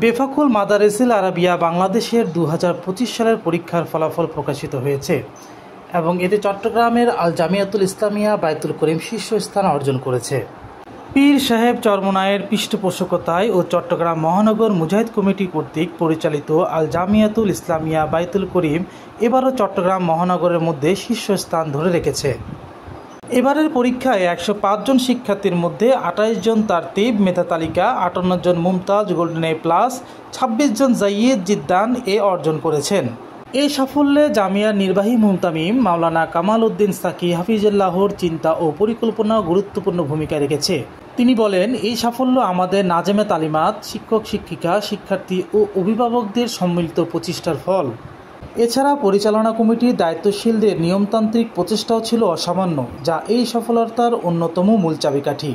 বেফাকুল মাদারেসিল Arabia বাংলাদেশের 2025 সালের পরীক্ষার ফলাফল প্রকাশিত হয়েছে এবং এতে চট্টগ্রামের আল জামিয়াতুল ইসলামিয়া বায়তুল করিম শীর্ষস্থান অর্জন করেছে। পীর সাহেব চরমোনাইয়ের পৃষ্ঠপোষকতায় ও চট্টগ্রাম মহানগর মুজাহিদ কমিটি কর্তৃক পরিচালিত আল জামিয়াতুল ইসলামিয়া বায়তুল করিম এবারও চট্টগ্রাম মহানগরের মধ্যে শীর্ষস্থান ধরে রেখেছে। এবারের পরীক্ষায় 105 জন শিক্ষার্থীর মধ্যে 28 জন তারতিব মেধা তালিকা, 58 জন মুমতাজ গোল্ডেন এ প্লাস, 26 জন জাইয়েদ জিদ্দান এ অর্জন করেছেন। এই সাফল্যে জামিয়ার নির্বাহী মুহতামিম মাওলানা কামাল উদ্দিন সাকি হাফিজুল্লাহর চিন্তা ও পরিকল্পনা গুরুত্বপূর্ণ ভূমিকা রেখেছে। তিনি বলেন, এই সাফল্য আমাদের নাজেমে তালিমাত, শিক্ষক শিক্ষিকা, শিক্ষার্থী ও অভিভাবকদের সম্মিলিত প্রচেষ্টার ফল। এছাড়া পরিচালনা কমিটির দায়িত্বশীলদের নিয়মতান্ত্রিক প্রচেষ্টাও ছিল অসামান্য, যা এই সফলতার অন্যতম মূল চাবিকাঠি।